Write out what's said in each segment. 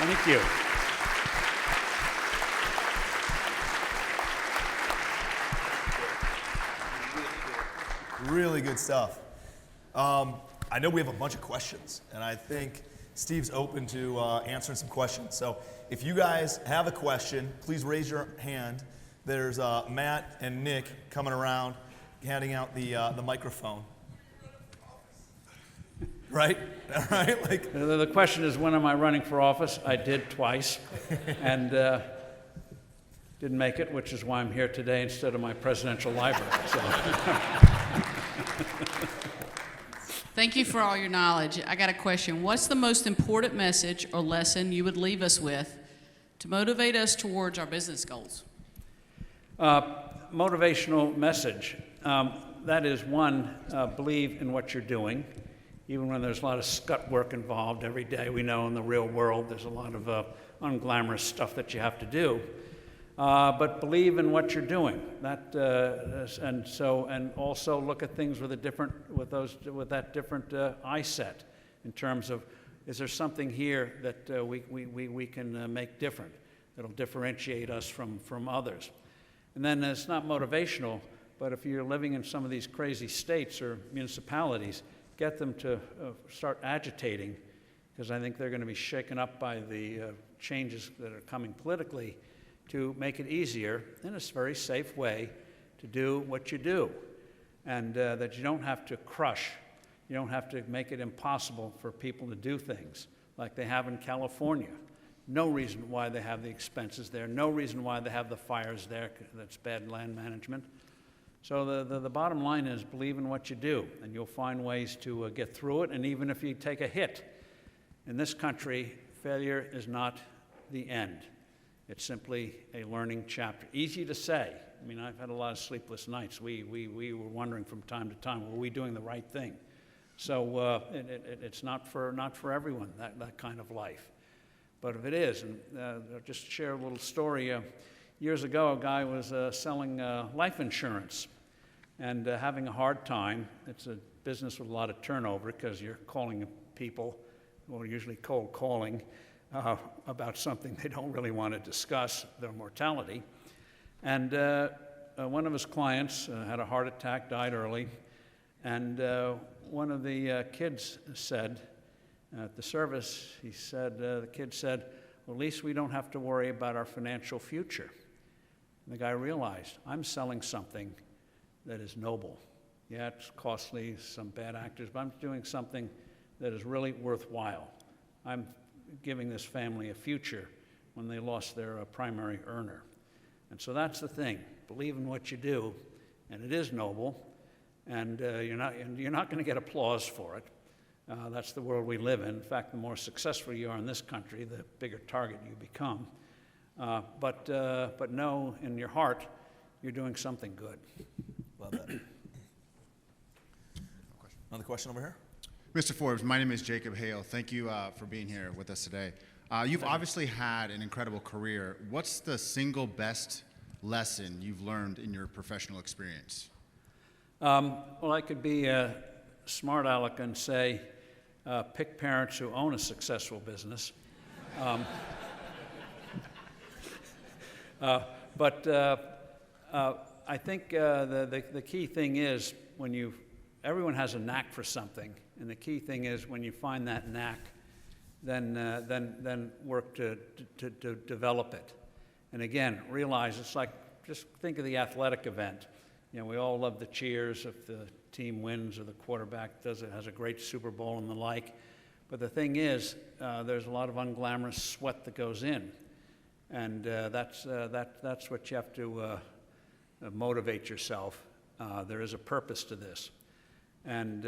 Thank you. Really good stuff. I know we have a bunch of questions, and I think Steve's open to answering some questions. So if you guys have a question, please raise your hand. There's Matt and Nick coming around, handing out the microphone. Right? All right? Like, The question is, when am I running for office? I did twice, and didn't make it, which is why I'm here today instead of my presidential library. So. Thank you for all your knowledge. I got a question. What's the most important message or lesson you would leave us with to motivate us towards our business goals? Motivational message. That is, one, believe in what you're doing, even when there's a lot of scut work involved. Every day we know in the real world there's a lot of unglamorous stuff that you have to do. But believe in what you're doing. And also look at things with that different eye set, in terms of, is there something here that we can make different, that'll differentiate us from others. And then it's not motivational, but if you're living in some of these crazy states or municipalities, get them to start agitating, because I think they're going to be shaken up by the changes that are coming politically, to make it easier in a very safe way to do what you do, and that you don't have to crush, you don't have to make it impossible for people to do things like they have in California. No reason why they have the expenses there, no reason why they have the fires there. That's bad land management. So the bottom line is, believe in what you do, and you'll find ways to get through it. And even if you take a hit, in this country, failure is not the end. It's simply a learning chapter. Easy to say. I mean, I've had a lot of sleepless nights. We were wondering from time to time, were we doing the right thing? So it's not for everyone, that kind of life. But if it is, and I'll just share a little story. Years ago, a guy was selling life insurance and having a hard time. It's a business with a lot of turnover, because you're calling people, or usually cold calling, about something they don't really want to discuss, their mortality. And one of his clients had a heart attack, died early, and one of the kids said at the service, the kid said, well, at least we don't have to worry about our financial future. And the guy realized, I'm selling something that is noble. Yeah, it's costly, some bad actors, but I'm doing something that is really worthwhile. I'm giving this family a future when they lost their primary earner. And so that's the thing. Believe in what you do, and it is noble, and you're not going to get applause for it. That's the world we live in. In fact, the more successful you are in this country, the bigger target you become. But know in your heart you're doing something good. love that. Another question over here? Mr. Forbes, my name is Jacob Hale. Thank you for being here with us today. You've obviously had an incredible career. What's the single best lesson you've learned in your professional experience? Well, I could be a smart aleck and say, pick parents who own a successful business. But I think the key thing is, everyone has a knack for something, and the key thing is, when you find that knack, then work to develop it. And again, realize it's like, just think of the athletic event. You know, we all love the cheers if the team wins or the quarterback has a great Super Bowl and the like. But the thing is, there's a lot of unglamorous sweat that goes in, and that's what you have to motivate yourself. There is a purpose to this, and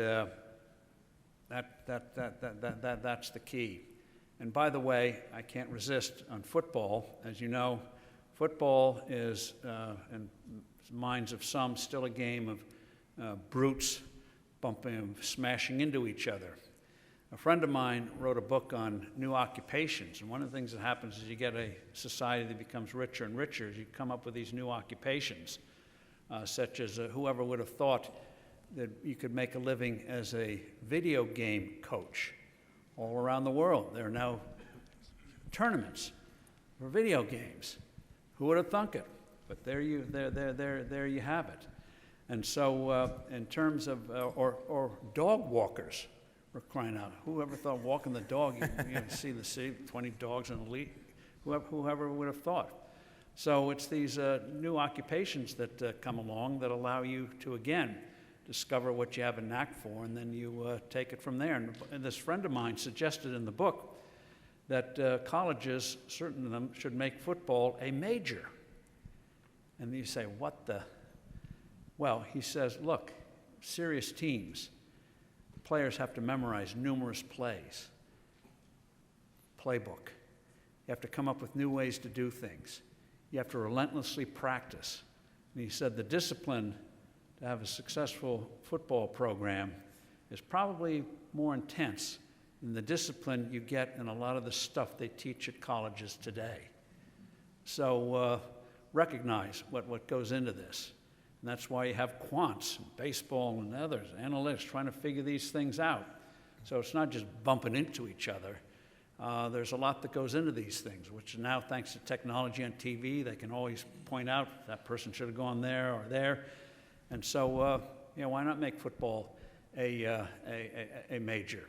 that's the key. And by the way, I can't resist on football. As you know, football is, in the minds of some, still a game of brutes bumping, smashing into each other. A friend of mine wrote a book on new occupations, and one of the things that happens is you get a society that becomes richer and richer as you come up with these new occupations, such as whoever would have thought that you could make a living as a video game coach all around the world. There are now tournaments for video games. Who would have thunk it? But there you have it. And so in terms of, or dog walkers, we're crying out. Whoever thought walking the dog, you see the city, 20 dogs in the lead, whoever would have thought. So it's these new occupations that come along that allow you to, again, discover what you have a knack for, and then you take it from there. And this friend of mine suggested in the book that colleges, certain of them, should make football a major. And you say, what the? Well, he says, look, serious teams, players have to memorize numerous plays, playbook. You have to come up with new ways to do things. You have to relentlessly practice. And he said the discipline to have a successful football program is probably more intense than the discipline you get in a lot of the stuff they teach at colleges today. So recognize what goes into this. And that's why you have quants, and baseball and others, analytics, trying to figure these things out. So it's not just bumping into each other. There's a lot that goes into these things, which now, thanks to technology on TV, they can always point out that person should have gone there or there. And so, why not make football a major?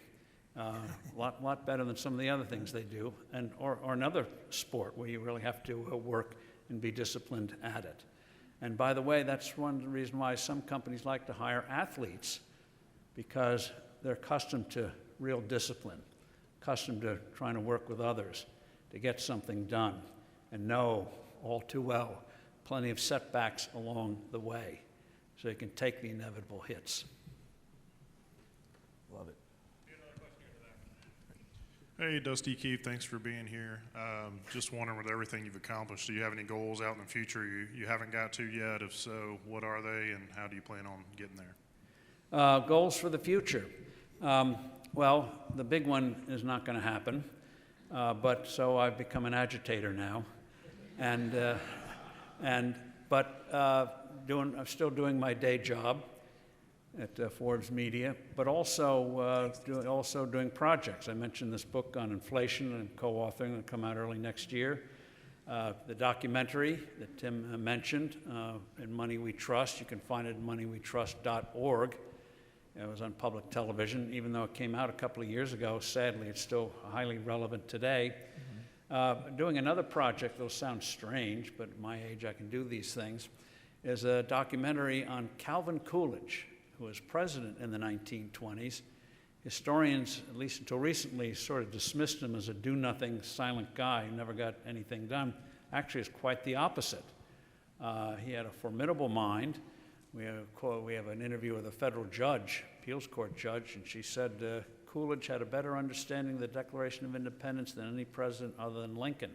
A lot better than some of the other things they do, and or another sport where you really have to work and be disciplined at it. And by the way, that's one reason why some companies like to hire athletes, because they're accustomed to real discipline, accustomed to trying to work with others to get something done, and know all too well plenty of setbacks along the way, so you can take the inevitable hits. Love it. Hey, Dusty Keith, thanks for being here. Just wondering, with everything you've accomplished, do you have any goals out in the future you haven't got to yet? If so, what are they, and how do you plan on getting there? Goals for the future. Well, the big one is not going to happen, but so I've become an agitator now, I'm still doing my day job at Forbes Media, but also doing projects. I mentioned this book on inflation and co-authoring will come out early next year. The documentary that Tim mentioned, In Money We Trust, you can find it at moneywetrust.org. It was on public television, even though it came out a couple of years ago. Sadly, it's still highly relevant today. Doing another project that'll sound strange, but at my age I can do these things, is a documentary on Calvin Coolidge, who was president in the 1920s. Historians, at least until recently, sort of dismissed him as a do-nothing, silent guy who never got anything done. Actually, it's quite the opposite. He had a formidable mind. We have an interview with a federal judge, appeals court judge, and she said Coolidge had a better understanding of the Declaration of Independence than any president other than Lincoln.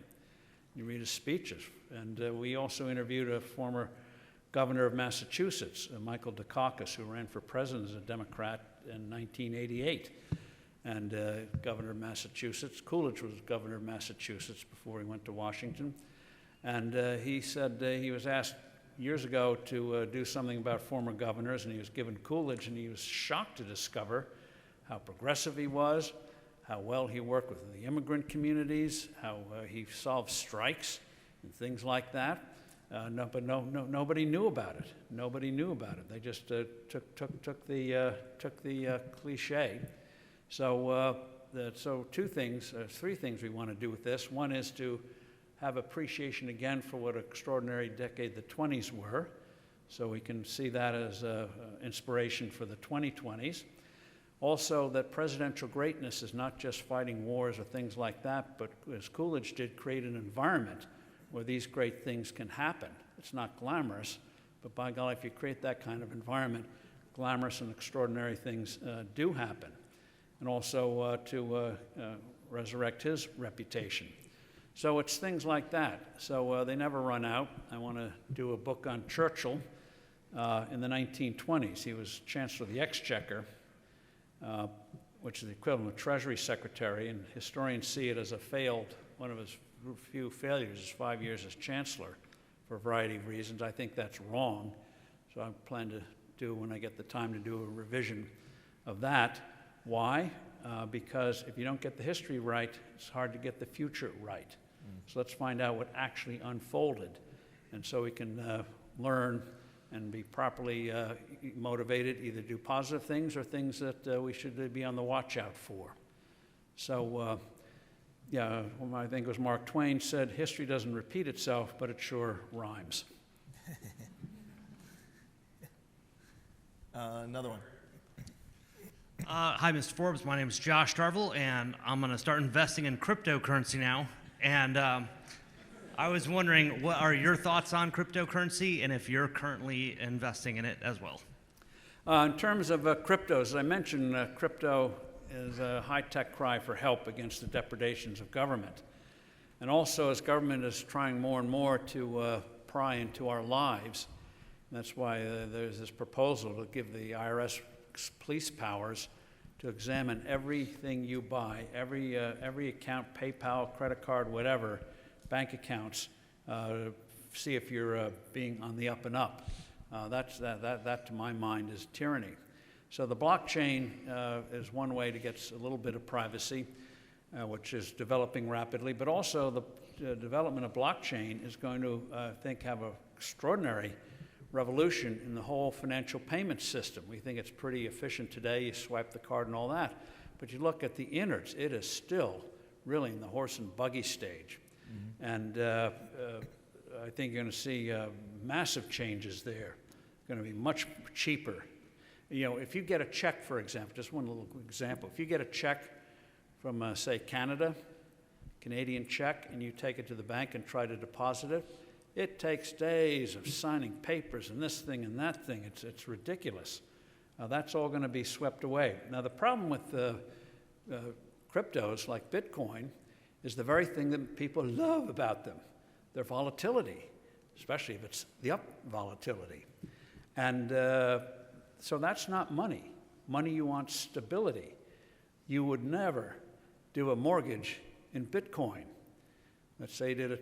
You read his speeches. And we also interviewed a former governor of Massachusetts, Michael Dukakis, who ran for president as a Democrat in 1988. And governor of Massachusetts. Coolidge was governor of Massachusetts before he went to Washington. And he said he was asked years ago to do something about former governors, and he was given Coolidge, and he was shocked to discover how progressive he was, how well he worked with the immigrant communities, how he solved strikes and things like that. Nobody knew about it. Nobody knew about it. They just took the cliche. So three things we want to do with this. One is to have appreciation again for what an extraordinary decade the 20s were, so we can see that as inspiration for the 2020s. Also, that presidential greatness is not just fighting wars or things like that, but as Coolidge did, create an environment where these great things can happen. It's not glamorous, but by golly, if you create that kind of environment, glamorous and extraordinary things do happen. And also to resurrect his reputation. So it's things like that. So they never run out. I want to do a book on Churchill in the 1920s. He was Chancellor of the Exchequer, which is the equivalent of Treasury Secretary, and historians see it as one of his few failures is 5 years as Chancellor for a variety of reasons. I think that's wrong. So I plan to do, when I get the time, to do a revision of that. Why? because if you don't get the history right, it's hard to get the future right. So let's find out what actually unfolded, and so we can learn and be properly motivated, either do positive things or things that we should be on the watch out for. So, yeah, I think it was Mark Twain said, history doesn't repeat itself, but it sure rhymes. Another one. Hi, Mr. Forbes. My name is Josh Tarvel, and I'm going to start investing in cryptocurrency now. And I was wondering, what are your thoughts on cryptocurrency, and if you're currently investing in it as well? In terms of crypto, as I mentioned, crypto is a high-tech cry for help against the depredations of government. And also, as government is trying more and more to pry into our lives, that's why there's this proposal to give the IRS police powers to examine everything you buy, every account, PayPal, credit card, whatever, bank accounts, see if you're being on the up and up. That, to my mind, is tyranny. So the blockchain is one way to get a little bit of privacy, which is developing rapidly, but also the development of blockchain is going to, I think, have an extraordinary revolution in the whole financial payment system. We think it's pretty efficient today. You swipe the card and all that. But you look at the innards, it is still really in the horse and buggy stage. And I think you're going to see massive changes there. Going to be much cheaper. You know, if you get a check, for example, just one little example, if you get a check from, say, Canada, Canadian check, and you take it to the bank and try to deposit it, it takes days of signing papers and this thing and that thing. It's ridiculous. That's all going to be swept away. Now, the problem with cryptos like Bitcoin is the very thing that people love about them, their volatility, especially if it's the up volatility. And so that's not money. Money, you want stability. You would never do a mortgage in Bitcoin. Let's say you did a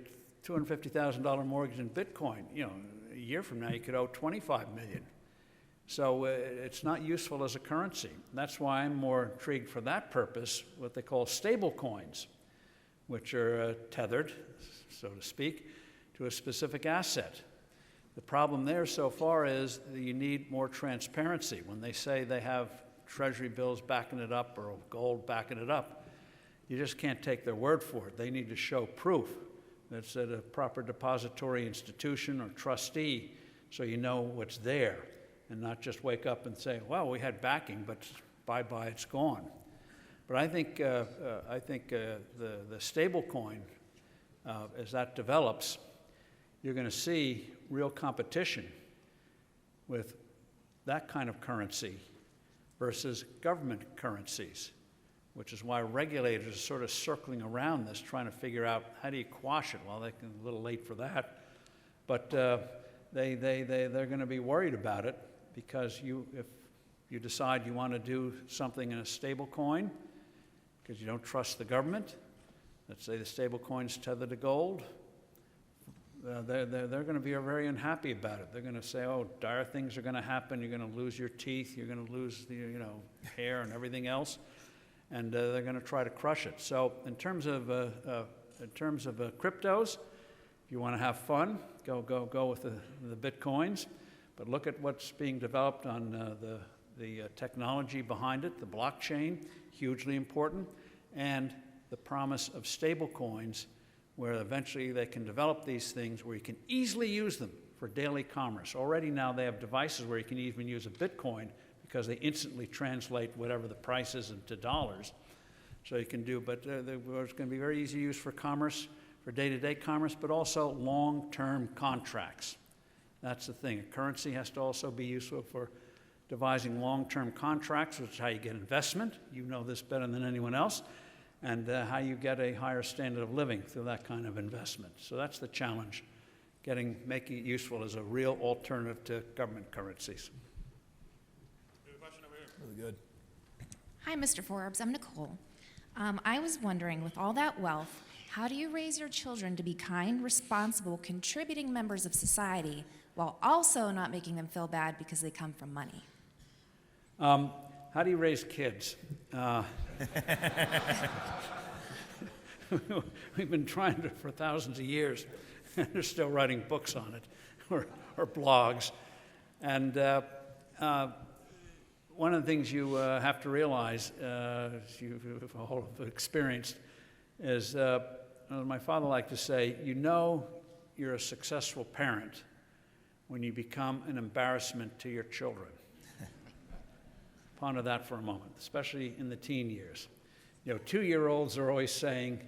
$250,000 mortgage in Bitcoin. You know, a year from now you could owe $25 million. So it's not useful as a currency. That's why I'm more intrigued for that purpose, what they call stable coins, which are tethered, so to speak, to a specific asset. The problem there so far is that you need more transparency. When they say they have treasury bills backing it up or gold backing it up, you just can't take their word for it. They need to show proof that it's at a proper depository institution or trustee, so you know what's there, and not just wake up and say, well, we had backing, but bye-bye, it's gone. But I think the stable coin, as that develops, you're going to see real competition with that kind of currency versus government currencies, which is why regulators are sort of circling around this, trying to figure out how do you quash it. Well, they're a little late for that, but they're going to be worried about it, because if you decide you want to do something in a stable coin because you don't trust the government, let's say the stable coin's tethered to gold, they're going to be very unhappy about it. They're going to say, oh, dire things are going to happen. You're going to lose your teeth. You're going to lose the hair and everything else. And they're going to try to crush it. So in terms of cryptos, if you want to have fun, go with the Bitcoins. But look at what's being developed on the technology behind it, the blockchain, hugely important, and the promise of stable coins, where eventually they can develop these things where you can easily use them for daily commerce. Already now they have devices where you can even use a Bitcoin because they instantly translate whatever the price is into dollars. So you can do, but it's going to be very easy use for commerce, for day-to-day commerce, but also long-term contracts. That's the thing. A currency has to also be useful for devising long-term contracts, which is how you get investment. You know this better than anyone else. And how you get a higher standard of living through that kind of investment. So that's the challenge, making it useful as a real alternative to government currencies. Really good. Hi, Mr. Forbes. I'm Nicole. I was wondering, with all that wealth, how do you raise your children to be kind, responsible, contributing members of society while also not making them feel bad because they come from money? How do you raise kids? We've been trying to for thousands of years, and they're still writing books on it, or blogs. And one of the things you have to realize, you've all experienced, is my father liked to say, you know you're a successful parent when you become an embarrassment to your children. Ponder that for a moment, especially in the teen years. 2-year-olds are always saying,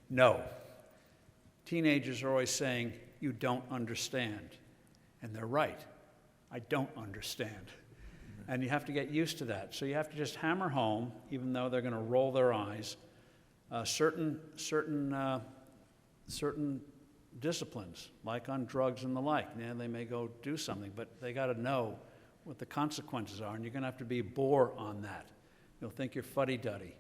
no. Teenagers are always saying, you don't understand. And they're right. I don't understand. And you have to get used to that. So you have to just hammer home, even though they're going to roll their eyes, certain disciplines, like on drugs and the like. Yeah, they may go do something, but they got to know what the consequences are, and you're going to have to be a bore on that. You'll think you're fuddy-duddy,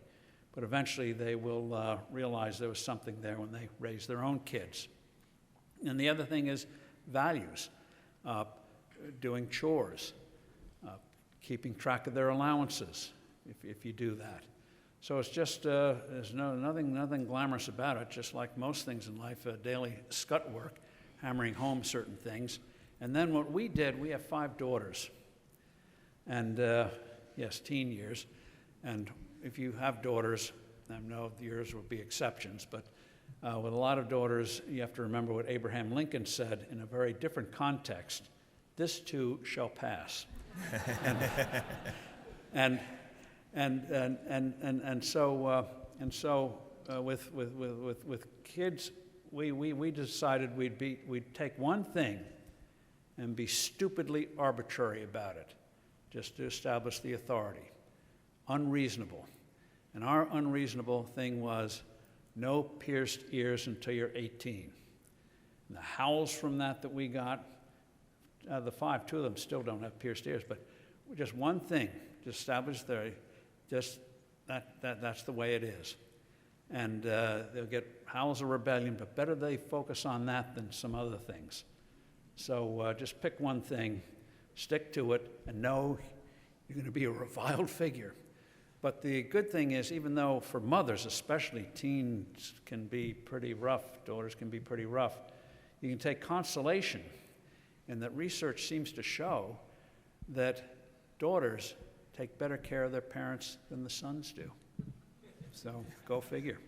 but eventually they will realize there was something there when they raise their own kids. And the other thing is values, doing chores, keeping track of their allowances, if you do that. So it's just, there's nothing glamorous about it, just like most things in life, daily scut work, hammering home certain things. And then what we did, we have 5 daughters. And yes, teen years. And if you have daughters, I know yours will be exceptions, but with a lot of daughters, you have to remember what Abraham Lincoln said in a very different context. This too shall pass. And so with kids, we decided we'd take one thing and be stupidly arbitrary about it, just to establish the authority. Unreasonable. And our unreasonable thing was no pierced ears until you're 18. And the howls from that we got, the 5, 2 of them still don't have pierced ears, but just one thing to establish that's the way it is. And they'll get howls of rebellion, but better they focus on that than some other things. So just pick one thing, stick to it, and know you're going to be a reviled figure. But the good thing is, even though for mothers especially, teens can be pretty rough, daughters can be pretty rough, you can take consolation in that research seems to show that daughters take better care of their parents than the sons do. So go figure.